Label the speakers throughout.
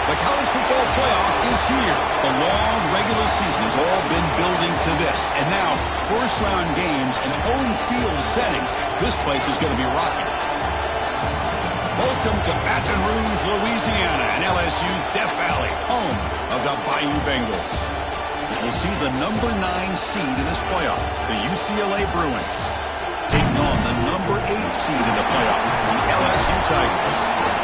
Speaker 1: The college football playoff is here. The long regular season has all been building to this. And now, first-round games and home field settings. This place is going to be rocking. Welcome to Baton Rouge, Louisiana, and LSU's Death Valley, home of the Bayou Bengals. We'll see the number 9 seed in this playoff, the UCLA Bruins, taking on the number 8 seed in the playoff, the LSU Tigers.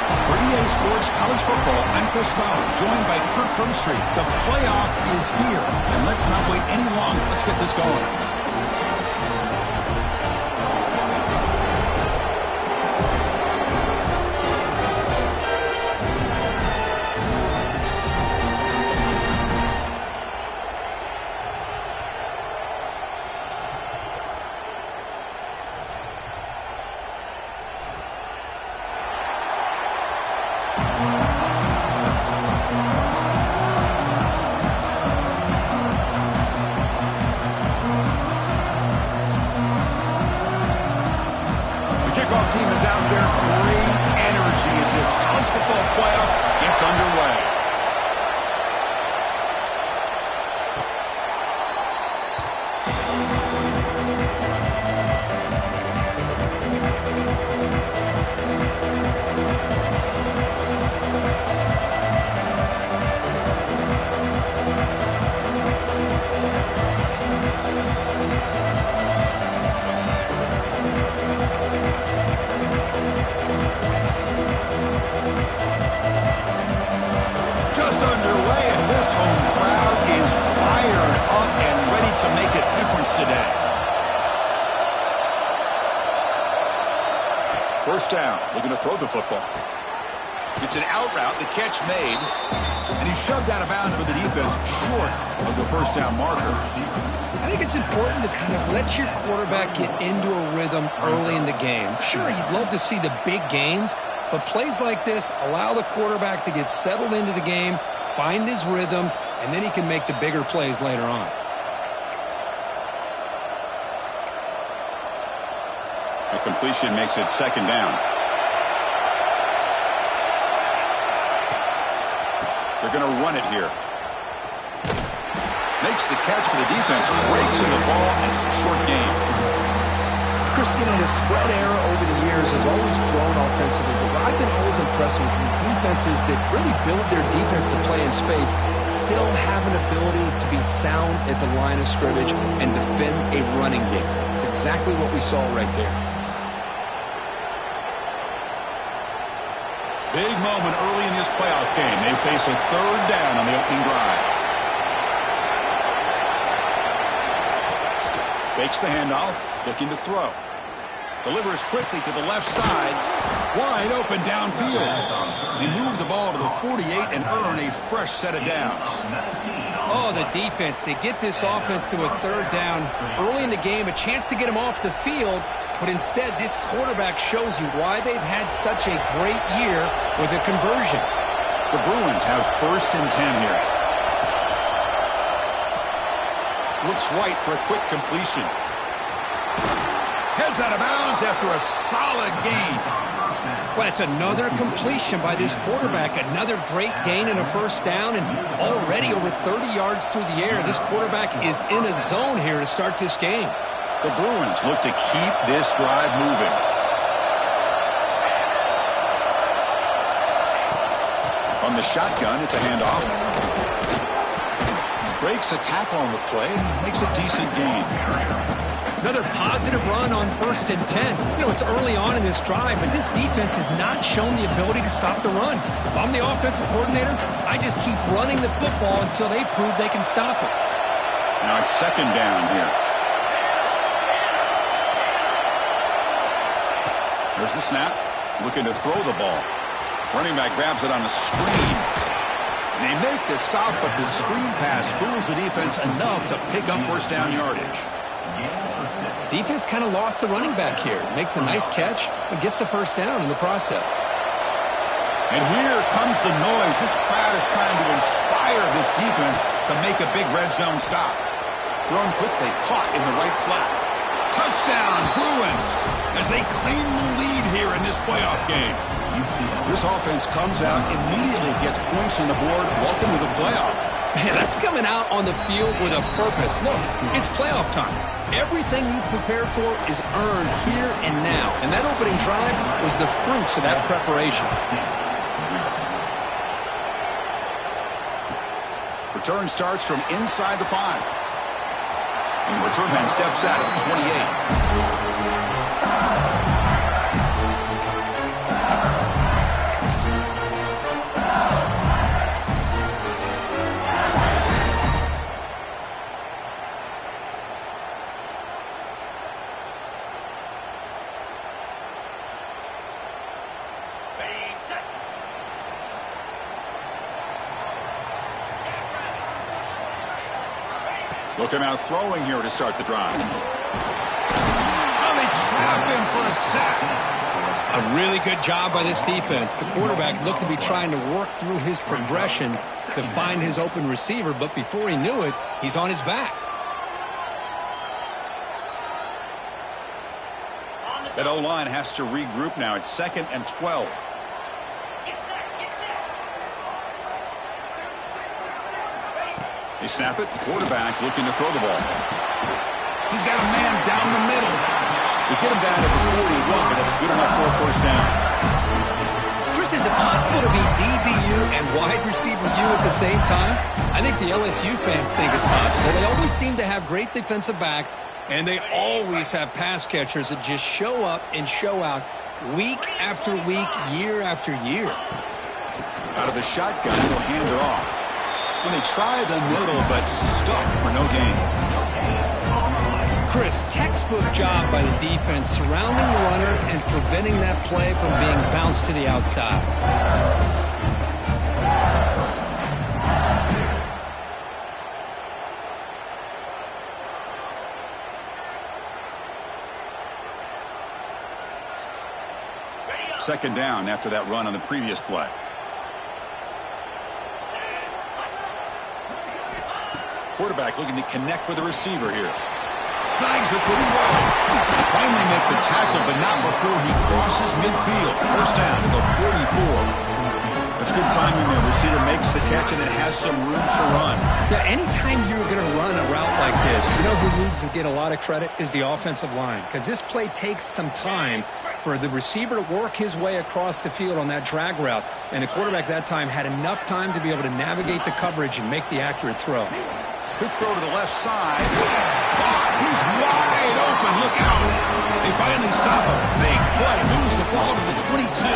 Speaker 1: For EA Sports College Football, I'm Chris Fowler, joined by Kirk Herbstreit. The playoff is here, and let's not wait any longer. Let's get this going. Team is out there. Great energy as this college football playoff gets underway. To make a difference today. First down, looking to throw the football. It's an out route, the catch made, and he's shoved out of bounds with the defense short of the first down marker.
Speaker 2: I think it's important to kind of let your quarterback get into a rhythm early in the game. Sure, you'd love to see the big gains, but plays like this allow the quarterback to get settled into the game, find his rhythm, and then he can make the bigger plays later on.
Speaker 1: A completion makes it second down. They're going to run it here. Makes the catch for the defense, breaks in the ball, and it's a short game.
Speaker 2: Christina, the spread error over the years has always grown offensively, but I've been always impressed with the defenses that really build their defense to play in space, still have an ability to be sound at the line of scrimmage and defend a running game. It's exactly what we saw right there.
Speaker 1: Big moment early in this playoff game. They face a third down on the opening drive. Fakes the handoff, looking to throw. Delivers quickly to the left side. Wide open downfield. They move the ball to the 48 and earn a fresh set of downs.
Speaker 2: Oh, the defense. They get this offense to a third down early in the game, a chance to get them off the field. But instead, this quarterback shows you why they've had such a great year with a conversion.
Speaker 1: The Bruins have first and 10 here. Looks right for a quick completion. Heads out of bounds after a solid gain.
Speaker 2: Well, it's another completion by this quarterback. Another great gain and a first down, and already over 30 yards through the air. This quarterback is in a zone here to start this game.
Speaker 1: The Bruins look to keep this drive moving. On the shotgun, it's a handoff. Breaks a tackle on the play, makes a decent gain.
Speaker 2: Another positive run on first and 10. You know, it's early on in this drive, but this defense has not shown the ability to stop the run. If I'm the offensive coordinator, I just keep running the football until they prove they can stop it.
Speaker 1: Now it's second down here. There's the snap. Looking to throw the ball. Running back grabs it on a screen. And they make the stop, but the screen pass fools the defense enough to pick up first down yardage.
Speaker 2: Defense kind of lost the running back here. Makes a nice catch and gets the first down in the process.
Speaker 1: And here comes the noise. This crowd is trying to inspire this defense to make a big red zone stop. Thrown quickly, caught in the right flat. Touchdown, Bruins, as they claim the lead here in this playoff game. This offense comes out, immediately gets points on the board. Welcome to the playoff.
Speaker 2: Man, that's coming out on the field with a purpose. Look, it's playoff time. Everything you prepared for is earned here and now. And that opening drive was the fruits of that preparation.
Speaker 1: Return starts from inside the 5. And the return man steps out at the 28. Looking out throwing here to start the drive. Oh, they trap him for a sack.
Speaker 2: A really good job by this defense. The quarterback looked to be trying to work through his progressions to find his open receiver, but before he knew it, he's on his back.
Speaker 1: That O-line has to regroup now. It's 2nd and 12. They snap it. Quarterback looking to throw the ball. He's got a man down the middle. They get him down at the 41, but that's good enough for a first down.
Speaker 2: Chris, is it possible to be DBU and wide receiver U at the same time? I think the LSU fans think it's possible. They always seem to have great defensive backs, and they always have pass catchers that just show up and show out week after week, year after year.
Speaker 1: Out of the shotgun, he'll hand it off. And they try the middle, but stuck for no gain.
Speaker 2: Chris, textbook job by the defense surrounding the runner and preventing that play from being bounced to the outside.
Speaker 1: Second down after that run on the previous play. Quarterback looking to connect with the receiver here. Snags it with throw. Finally make the tackle, but not before he crosses midfield. First down at the 44. That's good timing there. Receiver makes the catch and it has some room to run.
Speaker 2: Yeah, anytime you're going to run a route like this, you know who needs to get a lot of credit is the offensive line. Because this play takes some time for the receiver to work his way across the field on that drag route. And the quarterback that time had enough time to be able to navigate the coverage and make the accurate throw.
Speaker 1: Quick throw to the left side. He's wide open. Look out. They finally stop him. Big play. Moves the ball to the 22.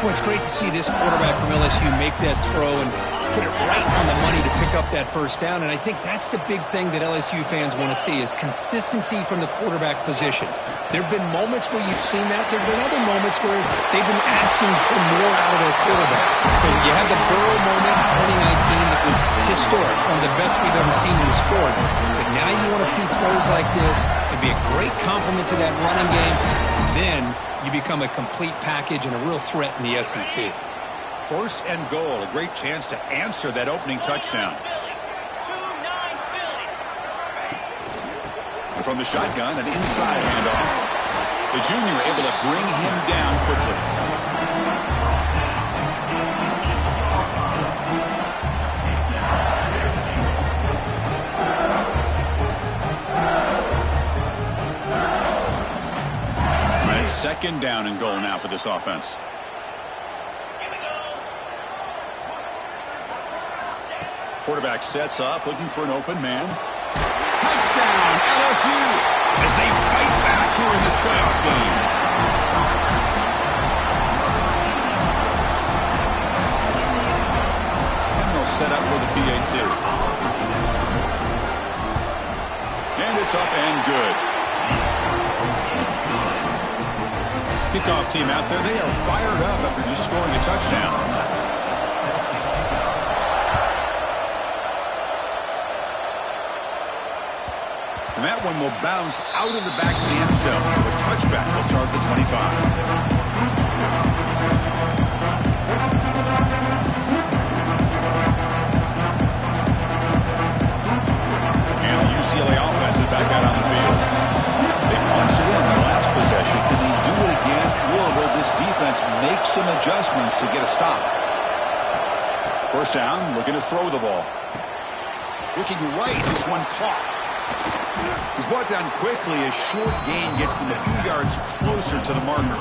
Speaker 2: Well, it's great to see this quarterback from LSU make that throw and put it right on the money to pick up that first down. And I think that's the big thing that LSU fans want to see is consistency from the quarterback position. There have been moments where you've seen that. There have been other moments where they've been asking for more out of their quarterback. So you have the Burrow moment in 2019 that was historic, one of the best we've ever seen in the sport. But now you want to see throws like this. It'd be a great compliment to that running game. And then you become a complete package and a real threat in the SEC.
Speaker 1: First and goal, a great chance to answer that opening touchdown. And from the shotgun, an inside handoff. The junior able to bring him down quickly. All right, second down and goal now for this offense. Quarterback sets up, looking for an open man. Touchdown, LSU, as they fight back here in this playoff game. And they'll set up with a PAT. And it's up and good. Kickoff team out there, they are fired up after just scoring a touchdown. And that one will bounce out of the back of the end zone. So a touchback will start the 25. And the UCLA offense is back out on the field. adjustments to get a stop. First down, looking to throw the ball. Looking right, this one caught. He's brought down quickly. A short gain gets them a few yards closer to the marker.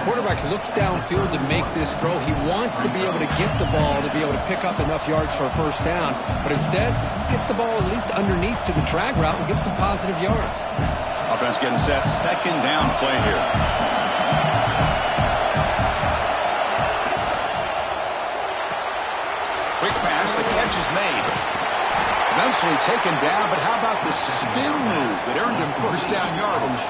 Speaker 2: Quarterback looks downfield to make this throw. He wants to be able to get the ball to be able to pick up enough yards for a first down, but instead gets the ball at least underneath to the drag route and gets some positive yards.
Speaker 1: Offense getting set. Second down play here. Quick pass. The catch is made. Eventually taken down, but how about the spin move that earned him first down yardage?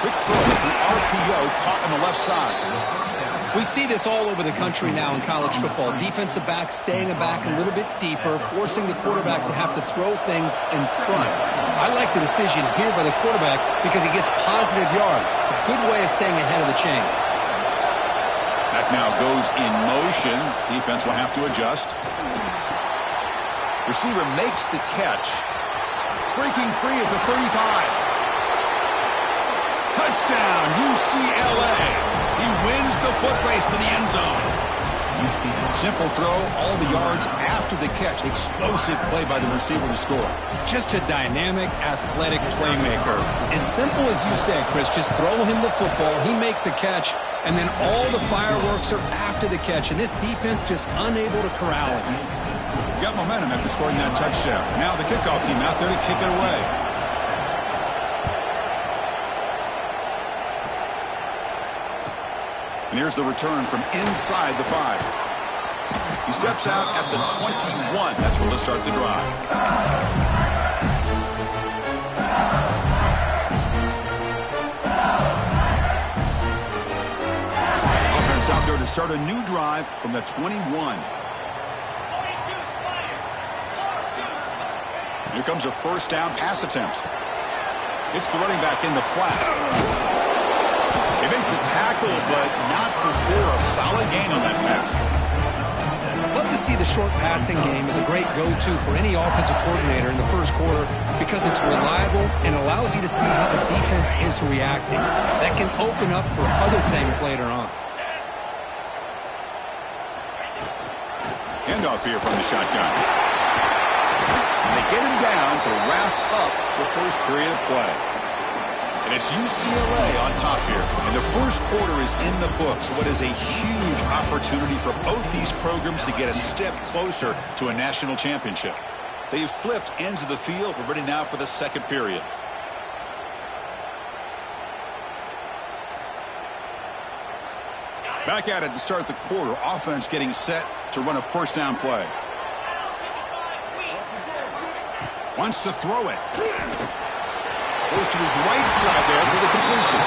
Speaker 1: Quick throw. It's an RPO caught on the left side.
Speaker 2: We see this all over the country now in college football. Defensive backs staying back a little bit deeper, forcing the quarterback to have to throw things in front. I like the decision here by the quarterback because he gets positive yards. It's a good way of staying ahead of the chains.
Speaker 1: Back now goes in motion. Defense will have to adjust. Receiver makes the catch. Breaking free at the 35. Touchdown, UCLA. He wins the foot race to the end zone. Simple throw, all the yards after the catch. Explosive play by the receiver to score.
Speaker 2: Just a dynamic, athletic playmaker. As simple as you said, Chris, just throw him the football, he makes a catch, and then all the fireworks are after the catch, and this defense just unable to corral him.
Speaker 1: Got momentum after scoring that touchdown. Now the kickoff team out there to kick it away. And here's the return from inside the 5. He steps out at the 21. That's where they'll start the drive. Offense out there to start a new drive from the 21. Here comes a first down pass attempt. It's the running back in the flat. They make the tackle, but not before a solid gain on that pass.
Speaker 2: Love to see the short passing game as a great go-to for any offensive coordinator in the first quarter because it's reliable and allows you to see how the defense is reacting. That can open up for other things later on.
Speaker 1: Handoff here from the shotgun. And they get him down to wrap up the first period of play. And it's UCLA on top here. And the first quarter is in the books. What is a huge opportunity for both these programs to get a step closer to a national championship. They've flipped ends of the field. We're ready now for the second period. Back at it to start the quarter. Offense getting set to run a first down play. Wants to throw it. Goes to his right side there for the completion.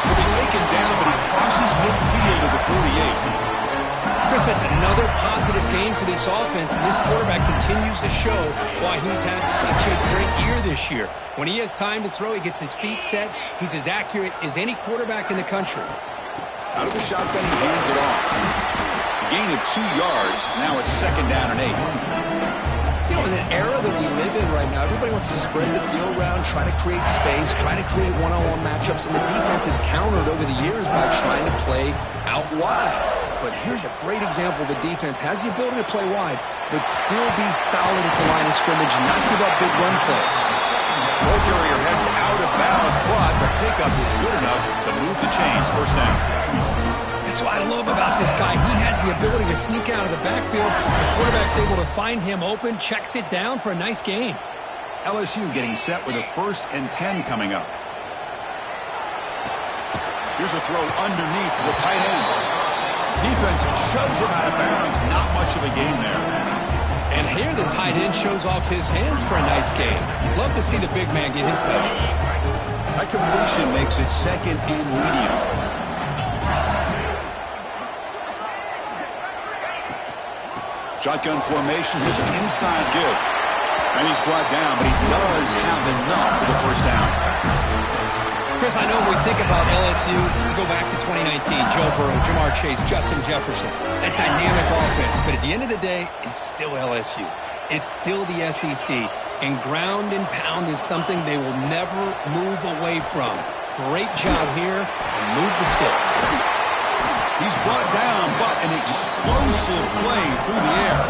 Speaker 1: Will be taken down, but he crosses midfield at the 48.
Speaker 2: Chris, that's another positive game for this offense, and this quarterback continues to show why he's had such a great year this year. When he has time to throw, he gets his feet set. He's as accurate as any quarterback in the country.
Speaker 1: Out of the shotgun, he hands it off. A gain of 2 yards. Now it's second down and 8.
Speaker 2: You know, in the era that we live in right now, everybody wants to spread the field around, try to create space, try to create one-on-one matchups, and the defense has countered over the years by trying to play out wide. But here's a great example. The defense has the ability to play wide, but still be solid at the line of scrimmage and not give up big run plays.
Speaker 1: Ball carrier heads out of bounds, but the pickup is good enough to move the chains. First down.
Speaker 2: That's what I love about this guy. He has the ability to sneak out of the backfield. The quarterback's able to find him open, checks it down for a nice gain.
Speaker 1: LSU getting set with a 1st and 10 coming up. Here's a throw underneath to the tight end. Defense shoves him out of bounds. Not much of a gain there.
Speaker 2: And here the tight end shows off his hands for a nice gain. Love to see the big man get his touches.
Speaker 1: That completion makes it second and medium. Shotgun formation. Here's an inside give. And he's brought down, but he does have enough for the first down.
Speaker 3: Chris, I know when we think about LSU, we go back to 2019, Joe Burrow, Jamar Chase, Justin Jefferson, that dynamic offense. But at the end of the day, it's still LSU. It's still the SEC. And ground and pound is something they will never move away from. Great job here, and move the sticks.
Speaker 1: He's brought down, but an explosive play through the air.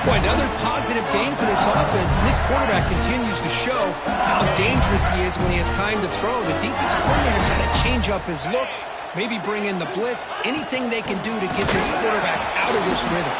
Speaker 3: Boy, another positive game for this offense, and this quarterback continues to show how dangerous he is when he has time to throw. The defensive coordinator's got to change up his looks, maybe bring in the blitz, anything they can do to get this quarterback out of this rhythm.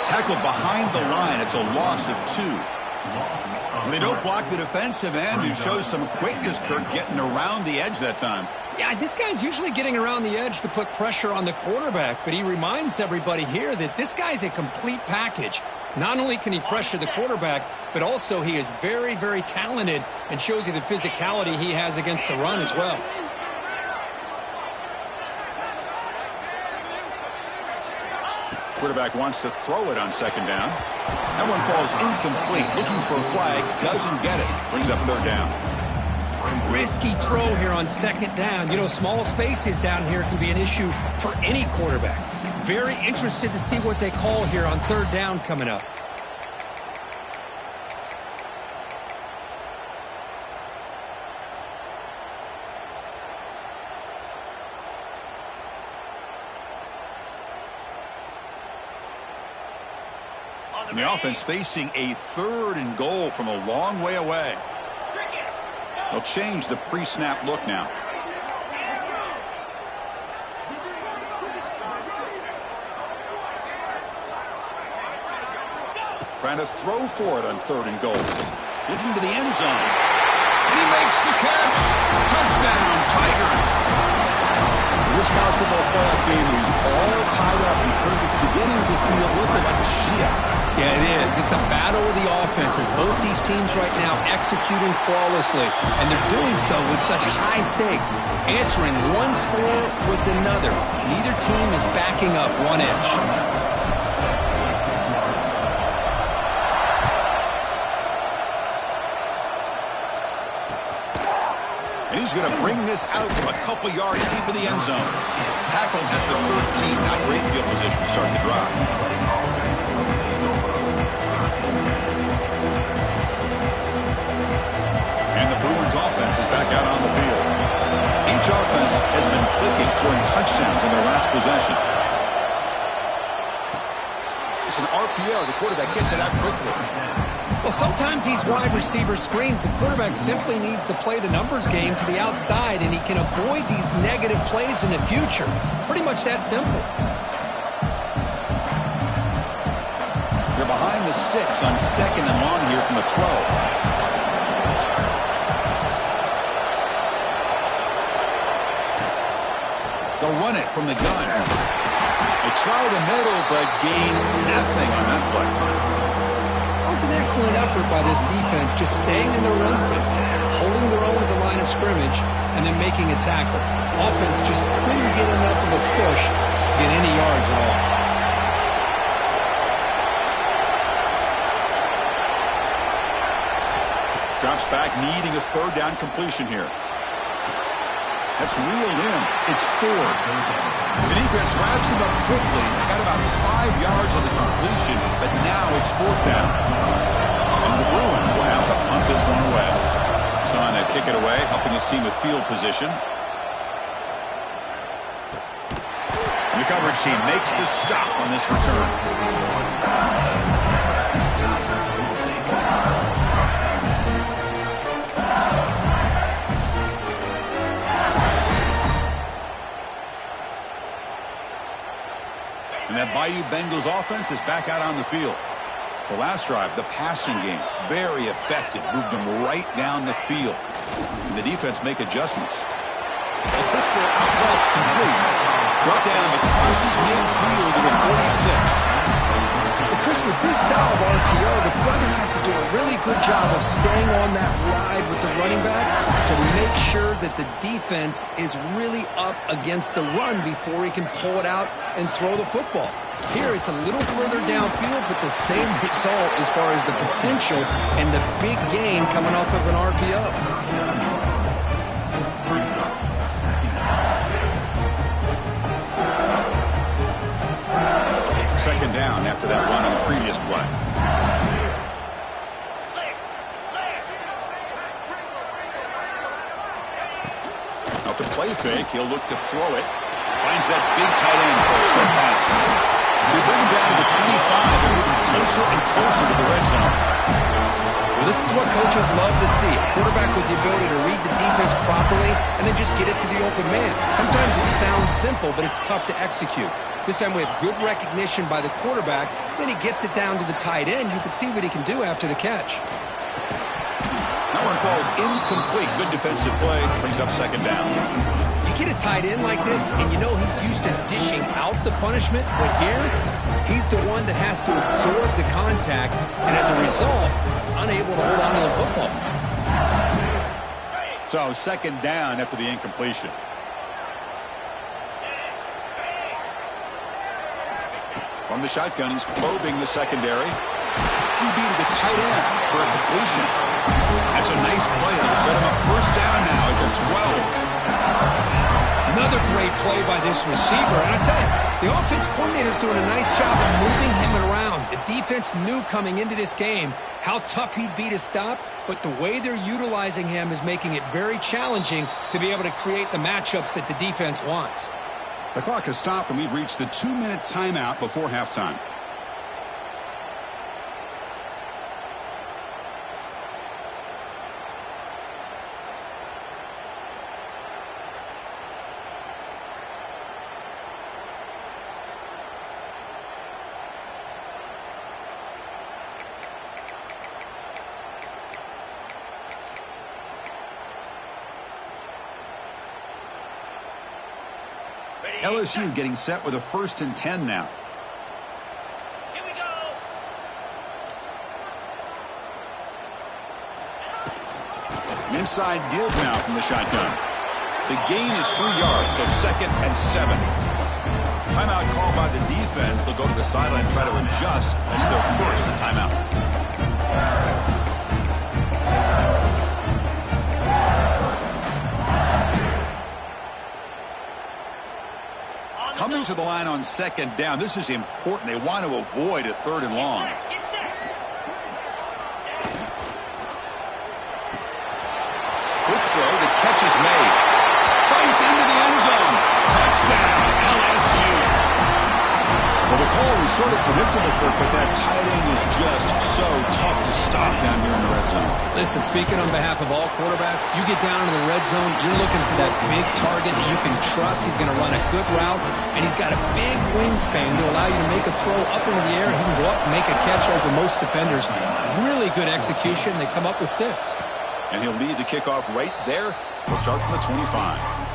Speaker 1: Tackled behind the line. It's a loss of 2. They don't block the defensive end, who shows some quickness, Kirk, getting around the edge that time.
Speaker 3: Yeah, this guy's usually getting around the edge to put pressure on the quarterback, but he reminds everybody here that this guy's a complete package. Not only can he pressure the quarterback, but also he is very, very talented and shows you the physicality he has against the run as well.
Speaker 1: Quarterback wants to throw it on second down. That one falls incomplete. Looking for a flag, doesn't get it. Brings up third down.
Speaker 3: Risky throw here on second down. You know, small spaces down here can be an issue for any quarterback. Very interested to see what they call here on third down coming up.
Speaker 1: And the offense facing a 3rd and goal from a long way away. They'll change the pre-snap look now. Trying to throw for it on 3rd and goal. Looking to the end zone. And he makes the catch. Touchdown, Tigers. This college football playoff game is all tied up, and it's beginning to feel a little bit like a shootout.
Speaker 3: Yeah, it is. It's a battle of the offenses. Both these teams right now executing flawlessly, and they're doing so with such high stakes, answering one score with another. Neither team is backing up one inch.
Speaker 1: And he's going to bring this out from a couple yards deep in the end zone. Tackled at the 13. Not great field position to start the drive. And the Bruins offense is back out on the field. Each offense has been clicking, scoring touchdowns in their last possessions. It's an RPO. The quarterback gets it out quickly.
Speaker 3: Well, sometimes these wide receiver screens, the quarterback simply needs to play the numbers game to the outside, and he can avoid these negative plays in the future. Pretty much that simple.
Speaker 1: They're behind the sticks on 2nd and long here from the 12. They'll run it from the gun. They try the middle, but gain nothing on that play.
Speaker 3: That was an excellent effort by this defense, just staying in their run fence, holding their own at the line of scrimmage, and then making a tackle. Offense just couldn't get enough of a push to get any yards at all.
Speaker 1: Drops back, needing a 3rd down completion here. That's reeled in. It's 4. The defense wraps him up quickly. Got about 5 yards on the completion, but now it's 4th down. And the Bruins will have to punt this one away. Son to kick it away, helping his team with field position. And the coverage team makes the stop on this return. And that Bayou Bengals offense is back out on the field. The last drive, the passing game, very effective. Moved them right down the field. Can the defense make adjustments? A quick throw out left, complete. Brought down, but crosses midfield to the 46.
Speaker 2: Well, Chris, with this style of RPO, the quarterback has to do a really good job of staying on that ride with the running back to make sure that the defense is really up against the run before he can pull it out and throw the football. Here, it's a little further downfield, but the same result as far as the potential and the big gain coming off of an RPO.
Speaker 1: Second down after that run on the previous play. Off the play fake, he'll look to throw it. Finds that big tight end for a short pass. We bring him down to the 25. They're moving closer and closer to the red zone.
Speaker 2: Well, this is what coaches love to see. A quarterback with the ability to read the defense properly and then just get it to the open man. Sometimes it sounds simple, but it's tough to execute. This time we have good recognition by the quarterback. Then he gets it down to the tight end, who can see what he can do after the catch.
Speaker 1: That one falls incomplete. Good defensive play. Brings up second down.
Speaker 2: You get a tight end like this, and you know he's used to dishing out the punishment. But here, he's the one that has to absorb the contact. And as a result, he's unable to hold on to the football.
Speaker 1: So second down after the incompletion. From the shotgun, he's probing the secondary. QB to the tight end for a completion. That's a nice play. It'll set him up first down now at the 12.
Speaker 2: Another great play by this receiver. And I tell you, the offense coordinator is doing a nice job of moving him around. The defense knew coming into this game how tough he'd be to stop, but the way they're utilizing him is making it very challenging to be able to create the matchups that the defense wants.
Speaker 1: The clock has stopped, and we've reached the 2-minute timeout before halftime. LSU getting set with a 1st and 10 now.
Speaker 4: Here we go.
Speaker 1: An inside deals now from the shotgun. The gain is 3 yards, so 2nd and 7. Timeout called by the defense. They'll go to the sideline and try to adjust. That's their first timeout. Coming to the line on 2nd down. This is important. They want to avoid a 3rd and long. Quick throw. The catch is made. Fights into the end zone. Touchdown, LSU. Well, the call was sort of predictable, Kirk, but that tight end was just so tough to stop down here in the red zone.
Speaker 2: Listen, speaking on behalf of all quarterbacks, you get down in the red zone, you're looking for that big target that you can trust. He's going to run a good route, and he's got a big wingspan to allow you to make a throw up into the air. He can go up and make a catch over most defenders. Really good execution. They come up with 6.
Speaker 1: And he'll lead the kickoff right there. He'll start from the 25.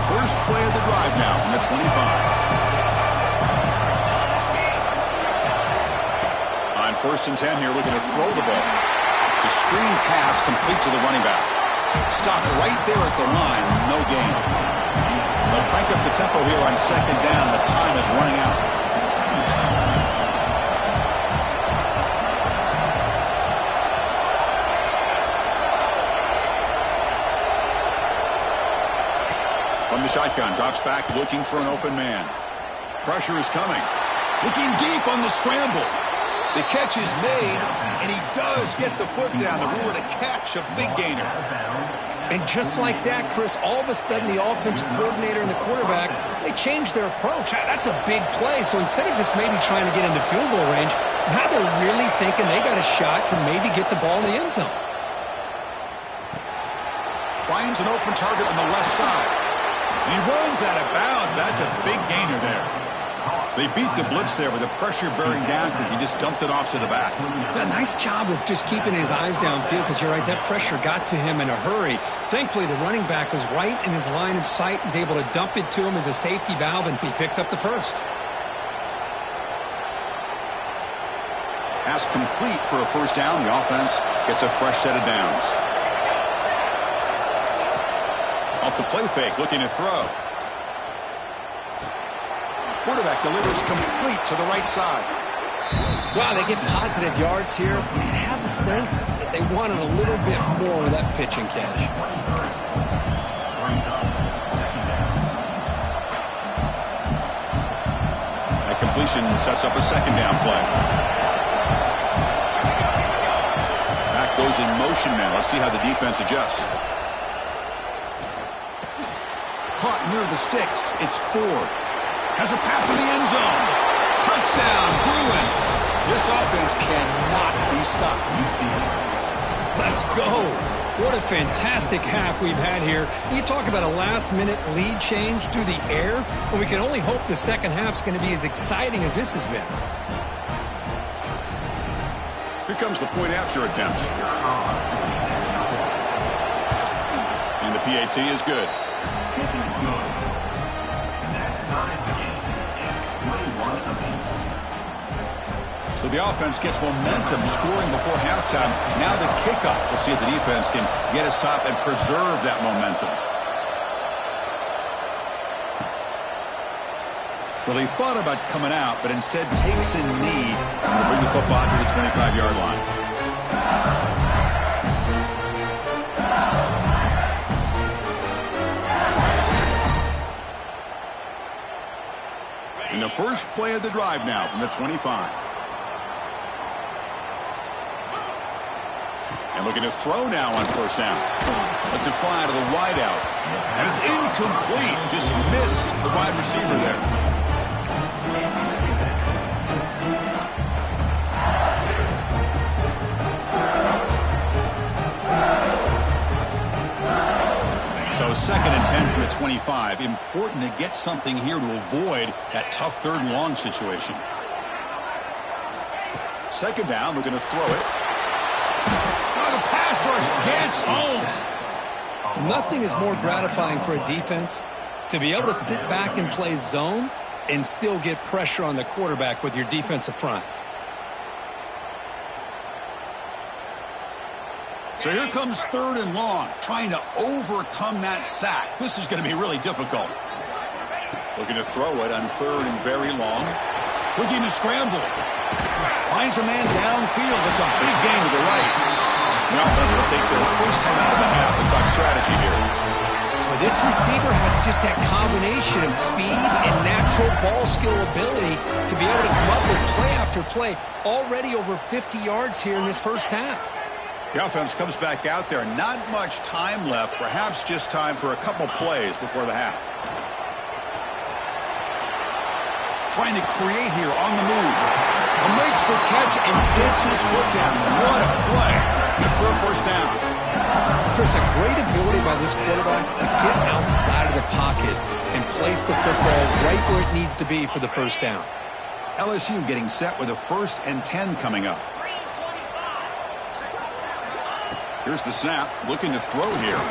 Speaker 1: First play of the drive now from the 25. On 1st and 10 here, looking to throw the ball. It's a screen pass complete to the running back. Stop right there at the line, no gain. They'll crank up the tempo here on 2nd down. The time is running out. From the shotgun, drops back, looking for an open man. Pressure is coming. Looking deep on the scramble. The catch is made, and he does get the foot down. The rule of the catch, a big gainer.
Speaker 2: And just like that, Chris, all of a sudden the offensive coordinator and the quarterback, they changed their approach. That's a big play. So instead of just maybe trying to get into field goal range, now they're really thinking they got a shot to maybe get the ball in the end zone.
Speaker 1: Finds an open target on the left side. He runs out of bounds. That's a big gainer there. They beat the blitz there with the pressure bearing down. He just dumped it off to the back.
Speaker 3: A nice job of just keeping his eyes downfield because you're right, that pressure got to him in a hurry. Thankfully, the running back was right in his line of sight. He's able to dump it to him as a safety valve, and he picked up the first.
Speaker 1: Pass complete for a first down. The offense gets a fresh set of downs. Off the play fake, looking to throw. Quarterback delivers complete to the right side.
Speaker 3: Wow, they get positive yards here. I have a sense that they wanted a little bit more of that pitch and catch.
Speaker 1: That completion sets up a second down play. Back goes in motion now. Let's see how the defense adjusts. Caught near the sticks. It's Ford. Has a path to the end zone. Touchdown, Bruins. This offense cannot be stopped.
Speaker 3: Let's go. What a fantastic half we've had here. You talk about a last-minute lead change through the air, and we can only hope the second half's going to be as exciting as this has been.
Speaker 1: Here comes the point after attempt. And the PAT is good. So the offense gets momentum scoring before halftime. Now the kickoff. We'll see if the defense can get his top and preserve that momentum. Well, he thought about coming out, but instead takes a knee to bring the football to the 25-yard line. In the first play of the drive now from the 25. And looking to throw now on first down. Let's it fly to the wideout. And it's incomplete. Just missed the wide receiver there. So 2nd and 10 from the 25. Important to get something here to avoid that tough 3rd and long situation. 2nd down, we're going to throw it. The pass rush gets home.
Speaker 3: Nothing is more gratifying for a defense to be able to sit back and play zone and still get pressure on the quarterback with your defensive front.
Speaker 1: So here comes 3rd and long, trying to overcome that sack. This is going to be really difficult. Looking to throw it on 3rd and very long. Looking to scramble. Finds a man downfield. It's a big gain to the right. The offense will take their first time out of the half and talk strategy here.
Speaker 3: Well, this receiver has just that combination of speed and natural ball skill ability to be able to come up with play after play. Already over 50 yards here in this first half.
Speaker 1: The offense comes back out there. Not much time left. Perhaps just time for a couple plays before the half. Trying to create here on the move. Makes the catch and gets his foot down. What a play. Good for a first down.
Speaker 3: Chris, a great ability by this quarterback to get outside of the pocket and place the football right where it needs to be for the first down.
Speaker 1: LSU getting set with a 1st and 10 coming up. Here's the snap. Looking to throw here.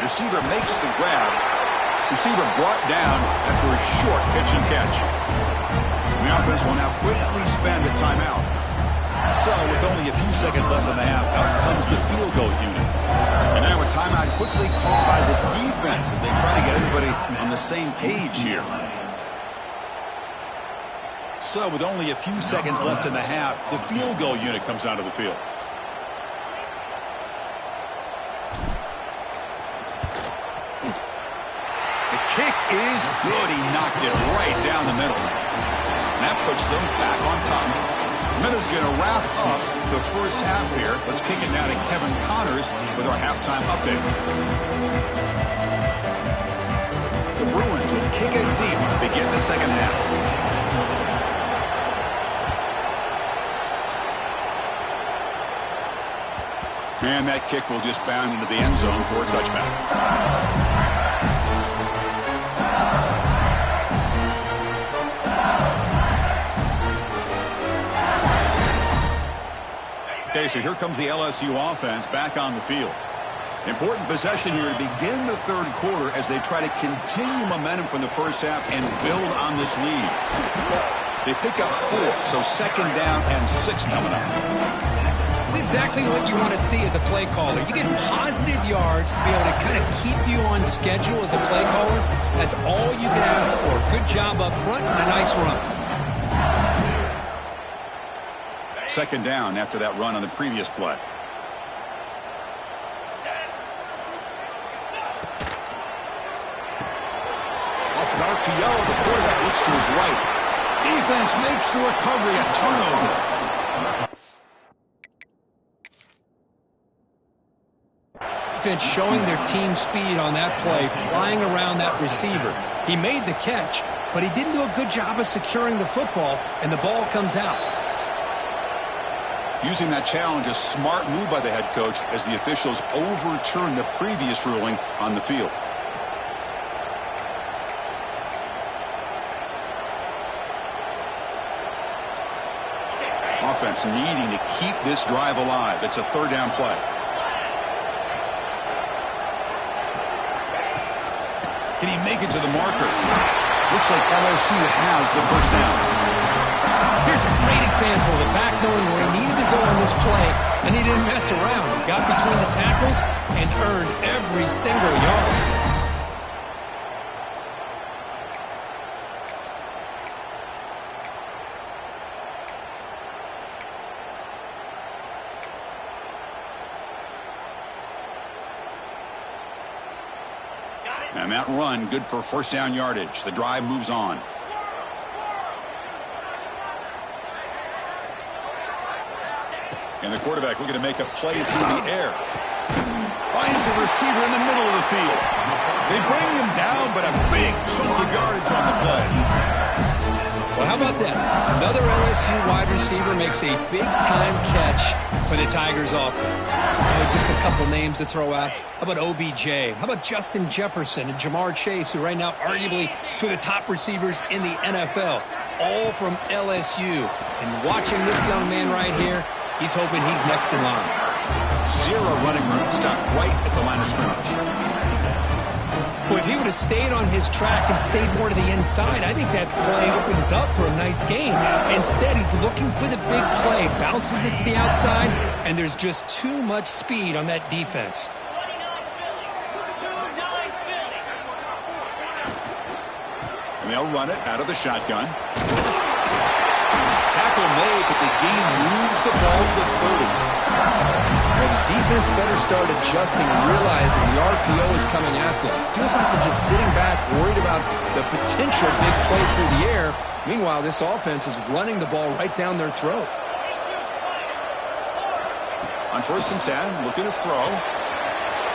Speaker 1: Receiver makes the grab. Receiver brought down after a short pitch and catch. The offense will now quickly spend a timeout. So, with only a few seconds left in the half, out comes the field goal unit. And now a timeout quickly called by the defense as they try to get everybody on the same page here. So, with only a few seconds left in the half, the field goal unit comes onto the field. The kick is good. He knocked it right down the middle. And that puts them back on top. Minutes going to wrap up the first half here. Let's kick it now to Kevin Connors with our halftime update. The Bruins will kick it deep to begin the second half. And that kick will just bound into the end zone for a touchback. Okay, so here comes the LSU offense back on the field. Important possession here to begin the third quarter as they try to continue momentum from the first half and build on this lead. They pick up 4, so second down and 6 coming up.
Speaker 3: It's exactly what you want to see as a play caller. You get positive yards to be able to kind of keep you on schedule as a play caller. That's all you can ask for. Good job up front and a nice run.
Speaker 1: Second down after that run on the previous play. Off an RPO, the quarterback looks to his right. Defense makes the recovery, a turnover.
Speaker 3: Defense showing their team speed on that play, flying around that receiver. He made the catch, but he didn't do a good job of securing the football, and the ball comes out.
Speaker 1: Using that challenge, a smart move by the head coach as the officials overturn the previous ruling on the field. Offense needing to keep this drive alive. It's a third down play. Can he make it to the marker? Looks like LSU has the first down.
Speaker 3: Here's a great example of the back knowing where he needed to go on this play, and he didn't mess around. He got between the tackles and earned every single yard.
Speaker 1: And that run, good for first down yardage. The drive moves on. And the quarterback looking to make a play through the air. Finds a receiver in the middle of the field. They bring him down, but a big chunk of yardage on the play.
Speaker 3: Well, how about that? Another LSU wide receiver makes a big-time catch for the Tigers offense. Just a couple names to throw out. How about OBJ? How about Justin Jefferson and Jamar Chase, who right now arguably two of the top receivers in the NFL, all from LSU. And watching this young man right here, he's hoping he's next in line.
Speaker 1: Zero running room, stopped right at the line of scrimmage.
Speaker 3: Well, if he would have stayed on his track and stayed more to the inside, I think that play opens up for a nice gain. Instead, he's looking for the big play, bounces it to the outside, and there's just too much speed on that defense.
Speaker 1: And they'll run it out of the shotgun. Tackle made, but the gain moves the ball to 30.
Speaker 2: Well, the defense better start adjusting, realizing the RPO is coming at them. Feels like they're just sitting back, worried about the potential big play through the air. Meanwhile, this offense is running the ball right down their throat.
Speaker 1: On 1st and 10, looking to throw.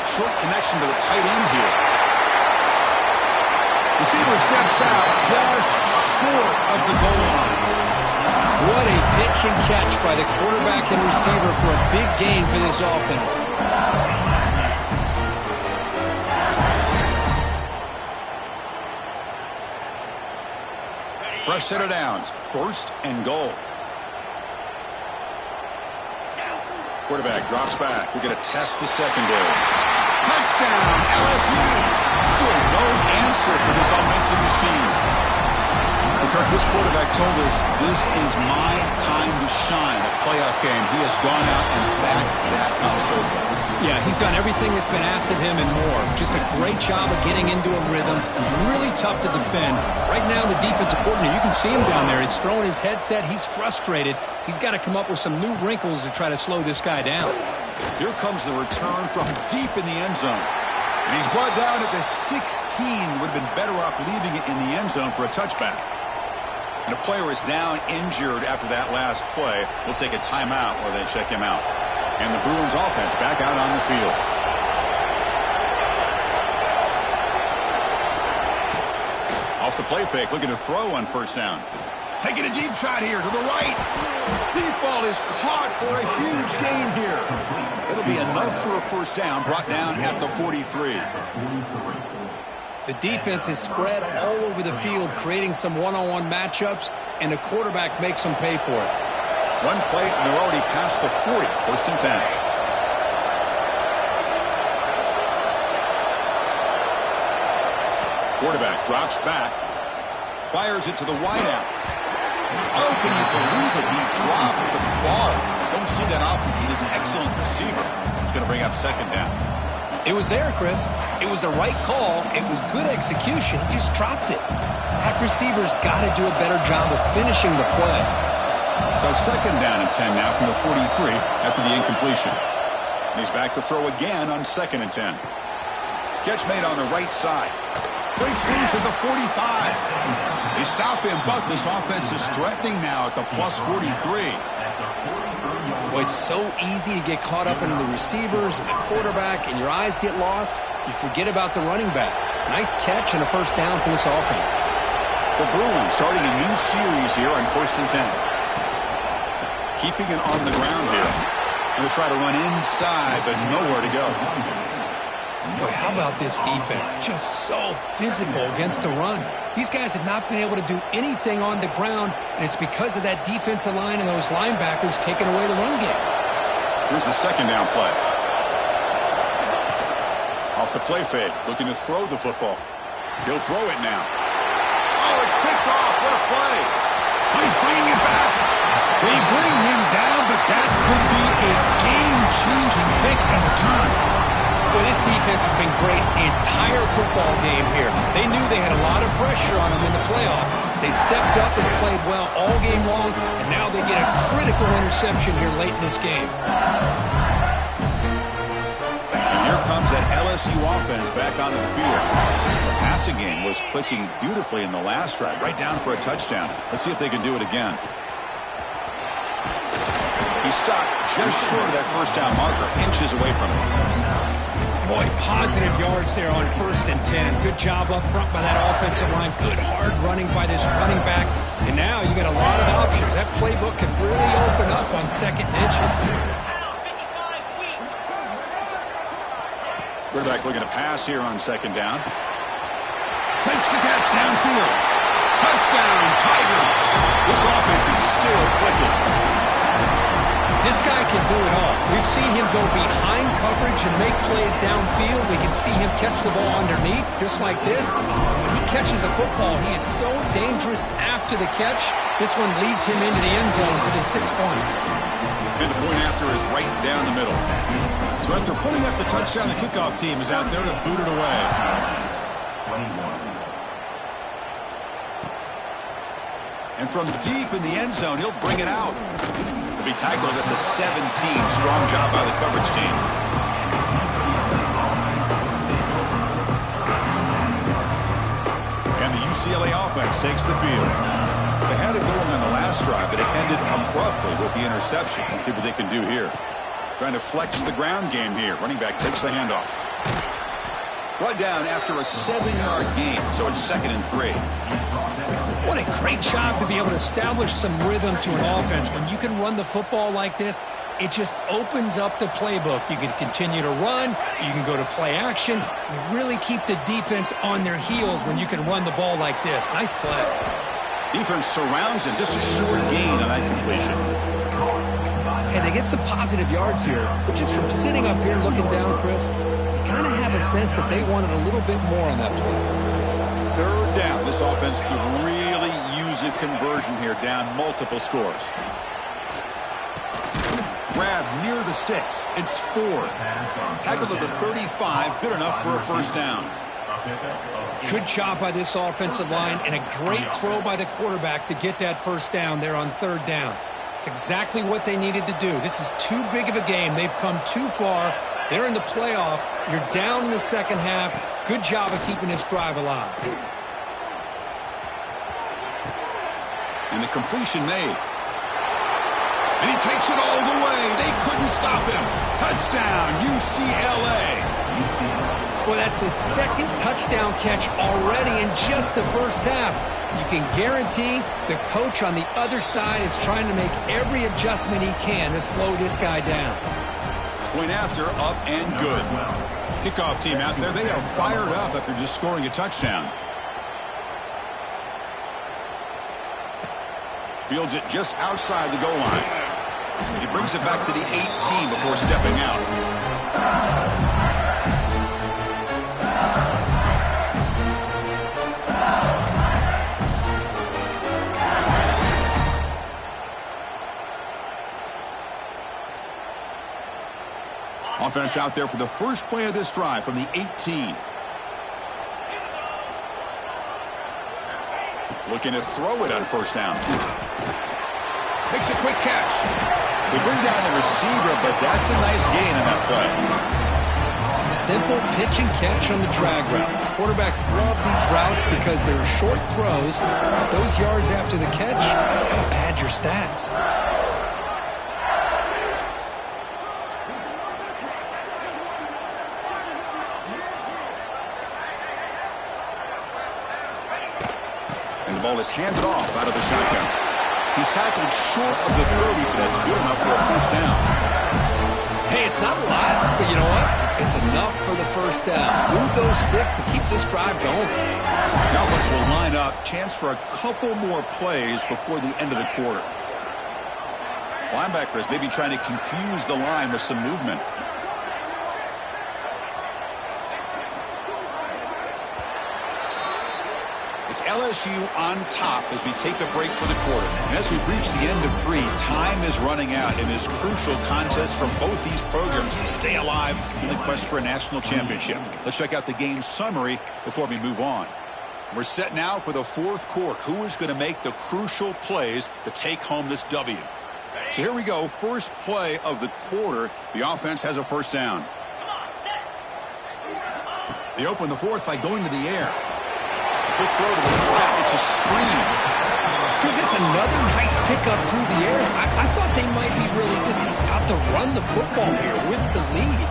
Speaker 1: Short connection to the tight end here. Receiver steps out just short of the goal line.
Speaker 3: What a pitch and catch by the quarterback and receiver for a big gain for this offense.
Speaker 1: Fresh set of downs. 1st and goal. Quarterback drops back. We're going to test the secondary. Touchdown, LSU. Still no answer for this offensive machine. Kirk, this quarterback told us this is my time to shine. A playoff game. He has gone out and backed that up so far.
Speaker 3: Yeah, he's done everything that's been asked of him and more. Just a great job of getting into a rhythm. Really tough to defend. Right now, the defensive coordinator, you can see him down there. He's throwing his headset. He's frustrated. He's got to come up with some new wrinkles to try to slow this guy down.
Speaker 1: Here comes the return from deep in the end zone. And he's brought down at the 16. Would have been better off leaving it in the end zone for a touchback. And a player is down injured after that last play. We'll take a timeout or they check him out. And the Bruins offense back out on the field. Off the play fake, looking to throw on 1st down. Taking a deep shot here to the right. Deep ball is caught for a huge gain here. It'll be enough for a 1st down, brought down at the 43.
Speaker 3: The defense is spread all over the field, creating some one-on-one matchups, and the quarterback makes them pay for it.
Speaker 1: One play, and they're already past the 40. First and 10. Quarterback drops back. Fires it to the wideout. Oh, can you believe it? He dropped the ball. Don't see that often from this excellent receiver. He's going to bring up second down.
Speaker 3: It was there, Chris. It was the right call. It was good execution. He just dropped it. That receiver's got to do a better job of finishing the play.
Speaker 1: So second down and 10 now from the 43 after the incompletion. And he's back to throw again on second and 10. Catch made on the right side. Breaks loose at the 45. They stop him, but this offense is threatening now at the plus 43.
Speaker 3: Well, it's so easy to get caught up in the receivers and the quarterback, and your eyes get lost. You forget about the running back. Nice catch and a first down for this offense.
Speaker 1: The Bruins starting a new series here on first and 10. Keeping it on the ground here. Going to try to run inside, but nowhere to go.
Speaker 3: Boy, how about this defense? Just so physical against the run. These guys have not been able to do anything on the ground, and it's because of that defensive line and those linebackers taking away the run game.
Speaker 1: Here's the second down play. Off the play fake, looking to throw the football. He'll throw it now. Oh, it's picked off. What a play. He's bringing it back.
Speaker 5: They bring him down, but that could be a game-changing pick and return.
Speaker 3: Well, this defense has been great the entire football game here. They knew they had a lot of pressure on them in the playoff. They stepped up and played well all game long, and now they get a critical interception here late in this game.
Speaker 1: And here comes that LSU offense back onto the field. The passing game was clicking beautifully in the last drive, right down for a touchdown. Let's see if they can do it again. He stopped just short of that first down marker, inches away from it.
Speaker 3: Boy, positive yards there on first and 10. Good job up front by that offensive line. Good hard running by this running back. And now you got a lot of options. That playbook can really open up on second and inches.
Speaker 1: Quarterback looking to pass here on second down. Makes the catch downfield. Touchdown, Tigers. This offense is still clicking.
Speaker 3: This guy can do it all. We've seen him go behind coverage and make plays downfield. We can see him catch the ball underneath, just like this. When he catches a football, he is so dangerous after the catch. This one leads him into the end zone for the 6 points.
Speaker 1: And the point after is right down the middle. So after putting up the touchdown, the kickoff team is out there to boot it away. And from deep in the end zone, he'll bring it out. To be tackled at the 17. Strong job by the coverage team. And the UCLA offense takes the field. They had it going on the last drive, but it ended abruptly with the interception. Let's see what they can do here. Trying to flex the ground game here. Running back takes the handoff. Brought down after a 7-yard gain, so it's 2nd and 3.
Speaker 3: What a great job to be able to establish some rhythm to an offense. When you can run the football like this, it just opens up the playbook. You can continue to run. You can go to play action. You really keep the defense on their heels when you can run the ball like this. Nice play.
Speaker 1: Defense surrounds him. Just a short gain on that completion.
Speaker 3: And they get some positive yards here. But just from sitting up here looking down, Chris, you kind of have a sense that they wanted a little bit more on that play.
Speaker 1: Third down. This offense could really use a conversion here, down multiple scores. Grab near the sticks. It's 4. Tackled at the 35. Good enough for a first down.
Speaker 3: Good job by this offensive line and a great throw by the quarterback to get that first down there on third down. It's exactly what they needed to do. This is too big of a game. They've come too far. They're in the playoff. You're down in the second half. Good job of keeping this drive alive.
Speaker 1: And the completion made. And he takes it all the way. They couldn't stop him. Touchdown, UCLA.
Speaker 3: Well, that's his second touchdown catch already in just the first half. You can guarantee the coach on the other side is trying to make every adjustment he can to slow this guy down.
Speaker 1: Point after, up and good. Kickoff team out there, they are fired up after just scoring a touchdown. Fields it just outside the goal line. He brings it back to the 18 before stepping out. Offense out there for the first play of this drive from the 18. Looking to throw it on first down. Makes a quick catch. They bring down the receiver, but that's a nice gain on that play.
Speaker 3: Simple pitch and catch on the drag route. Quarterbacks love these routes because they're short throws. Those yards after the catch kind of pad your stats.
Speaker 1: And the ball is handed off out of the shotgun. He's tackled short of the 30, but that's good enough for a first down.
Speaker 3: Hey, it's not a lot, but you know what? It's enough for the first down. Move those sticks and keep this drive going.
Speaker 1: Now offense will line up. Chance for a couple more plays before the end of the quarter. Linebacker is maybe trying to confuse the line with some movement. It's LSU on top as we take a break for the quarter. And as we reach the end of 3, time is running out in this crucial contest from both these programs to stay alive in the quest for a national championship. Let's check out the game summary before we move on. We're set now for the fourth quarter. Who is going to make the crucial plays to take home this W? So here we go. First play of the quarter. The offense has a first down. They open the fourth by going to the air. Quick throw to the flat. It's a screen.
Speaker 3: Chris, it's another nice pickup through the air. I thought they might be really just out to run the football here with the lead.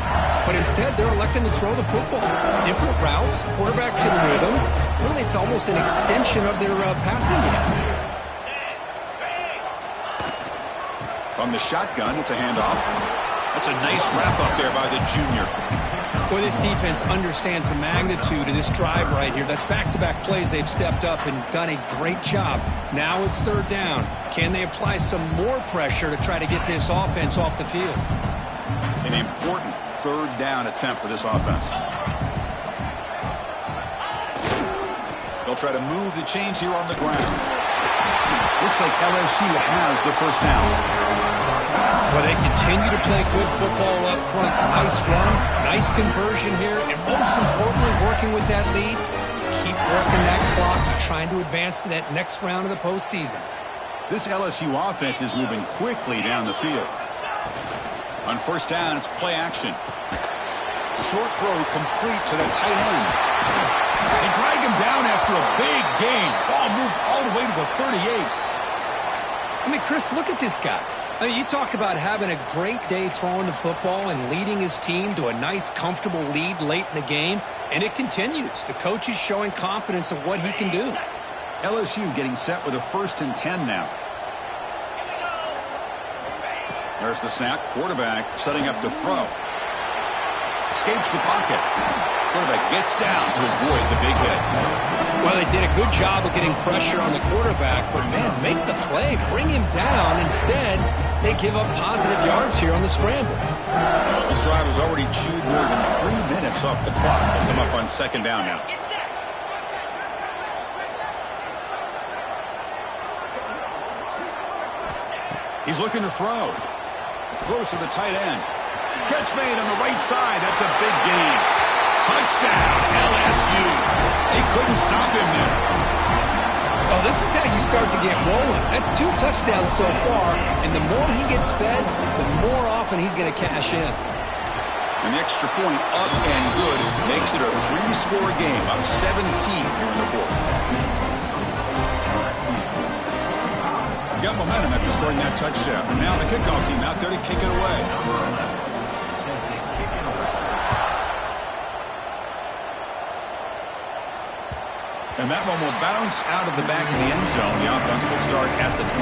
Speaker 3: But instead, they're electing to throw the football. Different routes, quarterbacks in rhythm. Really, it's almost an extension of their passing game.
Speaker 1: From the shotgun, it's a handoff. That's a nice wrap up there by the junior.
Speaker 3: Well, this defense understands the magnitude of this drive right here. That's back-to-back plays. They've stepped up and done a great job. Now it's third down. Can they apply some more pressure to try to get this offense off the field?
Speaker 1: An important third down attempt for this offense. They'll try to move the chains here on the ground. Looks like LSU has the first down.
Speaker 3: Well, they continue to play good football up front. Nice run, nice conversion here, and most importantly, working with that lead, you keep working that clock. You're trying to advance to that next round of the postseason.
Speaker 1: This LSU offense is moving quickly down the field. On first down, it's play action. Short throw complete to the tight end. They drag him down after a big gain. Ball moved all the way to the 38.
Speaker 3: I mean, Chris, look at this guy. I mean, you talk about having a great day throwing the football and leading his team to a nice, comfortable lead late in the game, and it continues. The coach is showing confidence of what he can do.
Speaker 1: LSU getting set with a 1st and 10 now. There's the snap. Quarterback setting up to throw. Escapes the pocket. Quarterback gets down to avoid the big hit.
Speaker 3: Well, they did a good job of getting pressure on the quarterback, but, man, make the play. Bring him down. Instead, they give up positive yards here on the scramble.
Speaker 1: This drive has already chewed more than 3 minutes off the clock. They'll come up on second down now. He's looking to throw. Throws to the tight end. Catch made on the right side. That's a big gain. Touchdown, LSU. They couldn't stop him there.
Speaker 3: Well, this is how you start to get rolling. That's 2 touchdowns so far, and the more he gets fed, the more often he's going to cash in.
Speaker 1: An extra point up and good makes it a 3-score game. Up 17 here in the fourth. Got momentum after scoring that touchdown. Now the kickoff team out there to kick it away. And that one will bounce out of the back of the end zone. The offense will start at the 25.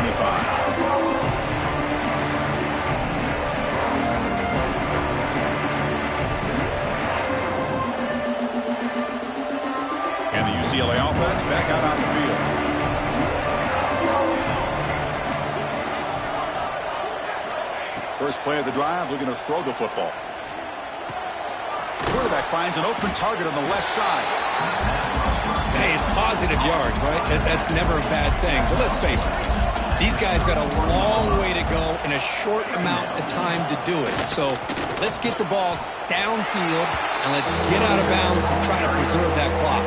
Speaker 1: And the UCLA offense back out on the field. First play of the drive, looking to throw the football. Quarterback finds an open target on the left side.
Speaker 3: Hey, it's positive yards, right? That's never a bad thing. But let's face it, these guys got a long way to go in a short amount of time to do it. So let's get the ball downfield and let's get out of bounds to try to preserve that clock.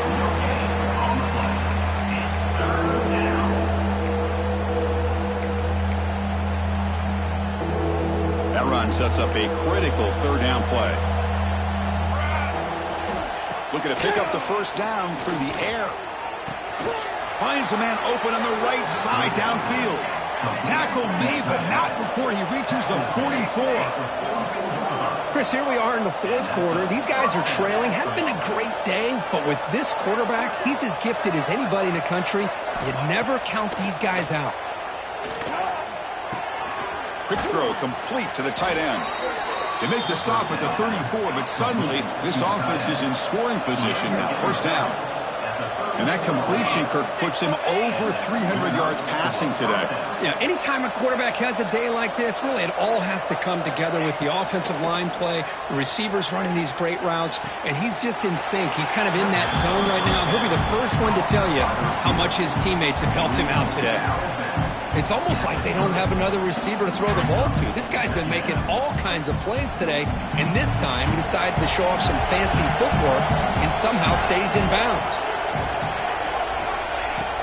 Speaker 1: That run sets up a critical third down play. Looking to pick up the first down through the air. Finds a man open on the right side downfield.
Speaker 5: Tackle made, but not before he reaches the 44.
Speaker 3: Chris, here we are in the fourth quarter. These guys are trailing. Hadn't been a great day, but with this quarterback, he's as gifted as anybody in the country. You never count these guys out.
Speaker 1: Quick throw complete to the tight end. They make the stop at the 34, but suddenly this offense is in scoring position now. First down. And that completion, Kirk, puts him over 300 yards passing today.
Speaker 3: Yeah, anytime a quarterback has a day like this, really it all has to come together with the offensive line play, the receivers running these great routes, and he's just in sync. He's kind of in that zone right now. He'll be the first one to tell you how much his teammates have helped him out today. It's almost like they don't have another receiver to throw the ball to. This guy's been making all kinds of plays today, and this time he decides to show off some fancy footwork and somehow stays in bounds.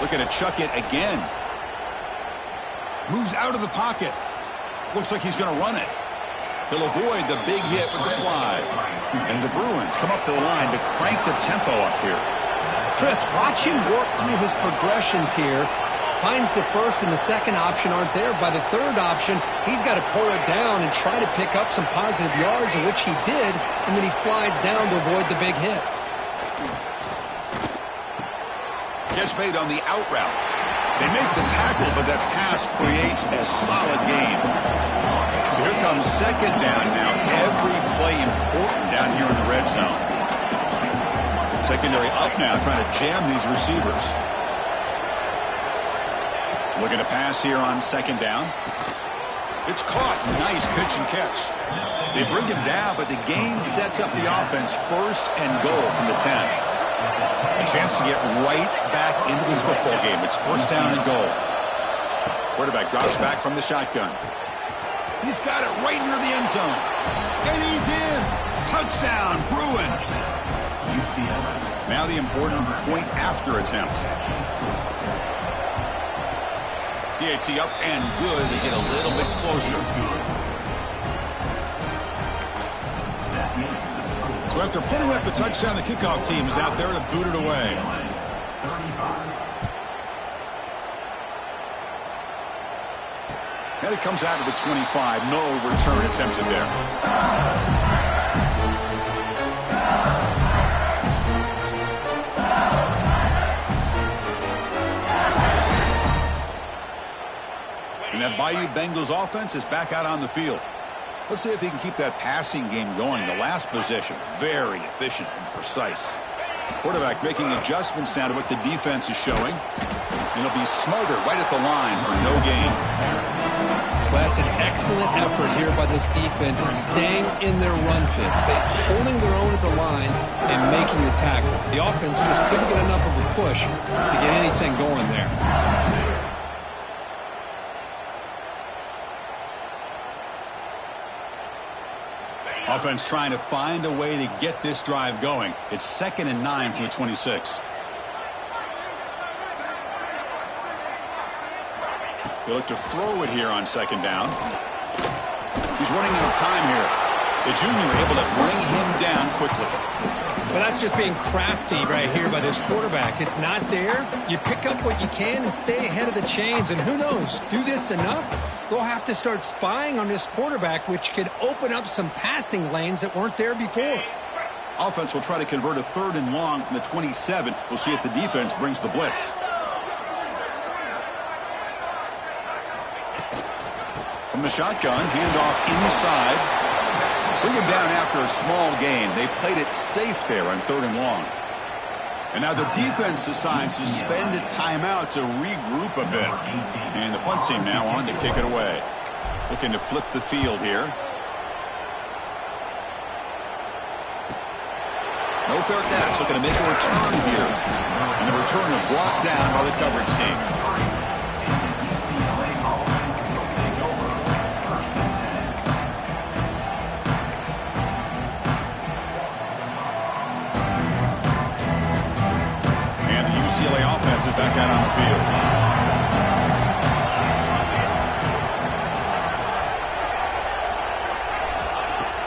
Speaker 1: Looking to chuck it again. Moves out of the pocket. Looks like he's going to run it. He'll avoid the big hit with the slide. And the Bruins come up to the line to crank the tempo up here.
Speaker 3: Chris, watch him work through his progressions here. Finds the first and the second option aren't there. By the third option, he's got to pull it down and try to pick up some positive yards, of which he did, and then he slides down to avoid the big hit.
Speaker 1: Catch made on the out route. They make the tackle, but that pass creates a solid gain. So here comes second down now. Every play important down here in the red zone. Secondary up now, trying to jam these receivers. Looking to pass here on second down. It's caught. Nice pitch and catch. They bring him down, but the game sets up the offense first and goal from the 10. A chance to get right back into this football game. It's first down and goal. Quarterback drops back from the shotgun. He's got it right near the end zone. And he's in. Touchdown, Bruins. Now the important point after attempt. PAT up and good to get a little bit closer. So after putting up the touchdown, the kickoff team is out there to boot it away. And it comes out of the 25. No return attempted there. And that Bayou Bengals offense is back out on the field. Let's see if they can keep that passing game going. The last possession, very efficient and precise. Quarterback making adjustments now to what the defense is showing. And he'll be smothered right at the line for no gain.
Speaker 3: Well, that's an excellent effort here by this defense, staying in their run fix. They're holding their own at the line and making the tackle. The offense just couldn't get enough of a push to get anything going there.
Speaker 1: Offense trying to find a way to get this drive going. It's 2nd and 9 from the 26. They look to throw it here on second down. He's running out of time here. The junior able to bring him down quickly.
Speaker 3: Well, that's just being crafty right here by this quarterback. It's not there. You pick up what you can and stay ahead of the chains. And who knows, do this enough, they'll have to start spying on this quarterback, which could open up some passing lanes that weren't there before.
Speaker 1: Offense will try to convert a 3rd and long from the 27. We'll see if the defense brings the blitz. From the shotgun, handoff inside. Bring him down after a small gain. They played it safe there on 3rd and long. And now the defense decides to spend a timeout to regroup a bit. And the punt team now on to kick it away. Looking to flip the field here. No fair catch. Looking to make a return here. And the returner blocked down by the coverage team. And the UCLA offense is back out on the field.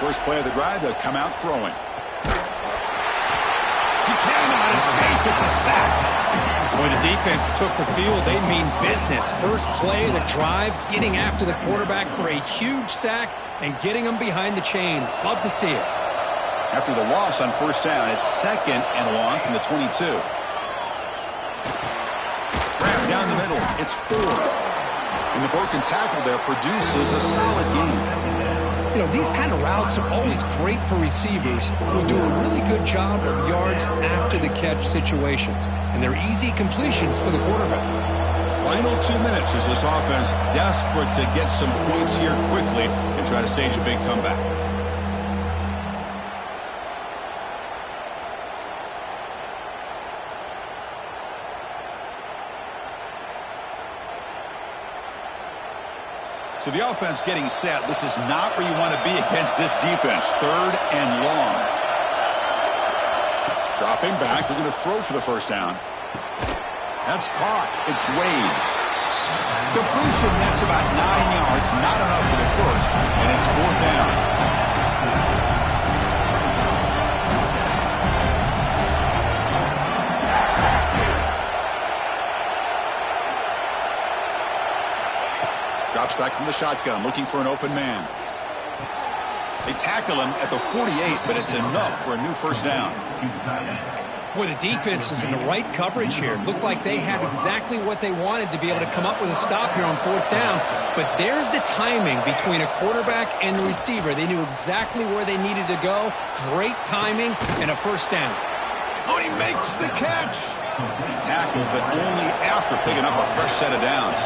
Speaker 1: First play of the drive, they'll come out throwing.
Speaker 5: He cannot escape. It's a sack.
Speaker 3: Boy, the defense took the field. They mean business. First play of the drive, getting after the quarterback for a huge sack and getting him behind the chains. Love to see it.
Speaker 1: After the loss on first down, it's 2nd and long from the 22. Wrap down the middle. It's 4. And the broken tackle there produces a solid gain.
Speaker 3: You know, these kind of routes are always great for receivers who do a really good job of yards after the catch situations. And they're easy completions for the quarterback.
Speaker 1: Final 2 minutes as this offense desperate to get some points here quickly and try to stage a big comeback. So the offense getting set. This is not where you want to be against this defense. 3rd and long. Dropping back. We're going to throw for the first down. That's caught. It's Wade. Completion, that's about 9 yards. Not enough for the first. And it's 4th down. Drops back from the shotgun, looking for an open man. They tackle him at the 48, but it's enough for a new first down.
Speaker 3: Boy, the defense is in the right coverage here. Looked like they had exactly what they wanted to be able to come up with a stop here on 4th down. But there's the timing between a quarterback and the receiver. They knew exactly where they needed to go. Great timing and a first down.
Speaker 1: Oh, he makes the catch. Tackled, but only after picking up a fresh set of downs.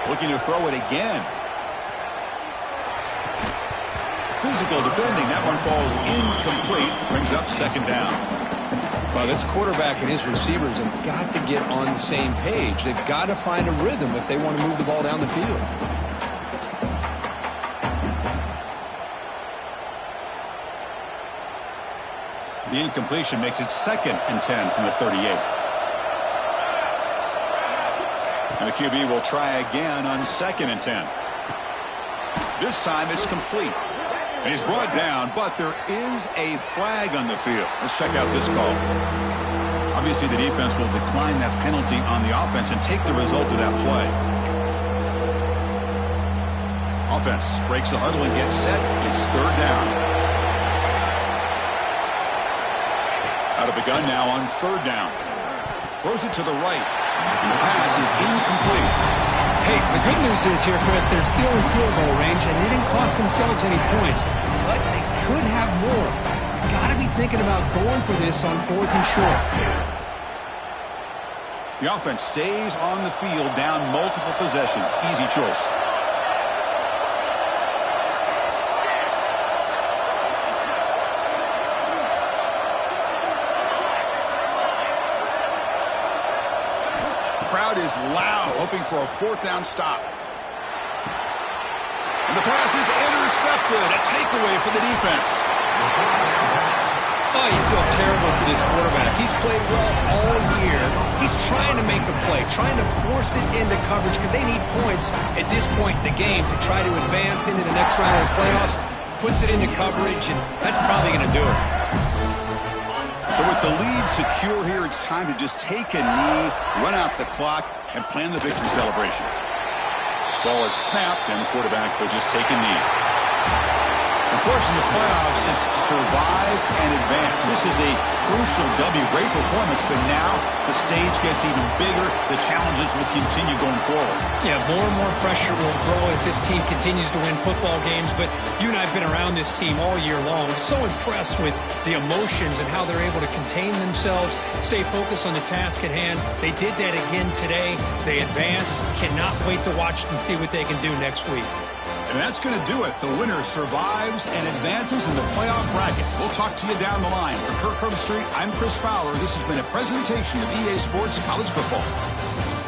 Speaker 1: Looking to throw it again. Physical defending. That one falls incomplete. Brings up 2nd down.
Speaker 3: Well, this quarterback and his receivers have got to get on the same page. They've got to find a rhythm if they want to move the ball down the field.
Speaker 1: The incompletion makes it 2nd and 10 from the 38. And the QB will try again on 2nd and 10. This time it's complete. And he's brought down, but there is a flag on the field. Let's check out this call. Obviously, the defense will decline that penalty on the offense and take the result of that play. Offense breaks the huddle and gets set. It's 3rd down. Out of the gun now on 3rd down. Throws it to the right. And the pass is incomplete.
Speaker 3: Hey, the good news is here, Chris, they're still in field goal range, and they didn't cost themselves any points. But they could have more. You've got to be thinking about going for this on 4th and short.
Speaker 1: The offense stays on the field, down multiple possessions. Easy choice. Crowd is loud, hoping for a 4th down stop. And the pass is intercepted. A takeaway for the defense.
Speaker 3: Oh, you feel terrible for this quarterback. He's played well all year. He's trying to make a play, trying to force it into coverage because they need points at this point in the game to try to advance into the next round of the playoffs. Puts it into coverage, and that's probably going to do it.
Speaker 1: So with the lead secure here, it's time to just take a knee, run out the clock, and plan the victory celebration. Ball is snapped, and the quarterback will just take a knee. Of course, in the playoffs, it's survive and advance. This is a crucial W. Great performance, but now the stage gets even bigger. The challenges will continue going forward.
Speaker 3: Yeah, more and more pressure will grow as this team continues to win football games, but you and I have been around this team all year long. So impressed with the emotions and how they're able to contain themselves, stay focused on the task at hand. They did that again today. They advance. Cannot wait to watch and see what they can do next week.
Speaker 1: And that's going to do it. The winner survives and advances in the playoff bracket. We'll talk to you down the line. For Kirk Herbstreit, I'm Chris Fowler. This has been a presentation of EA Sports College Football.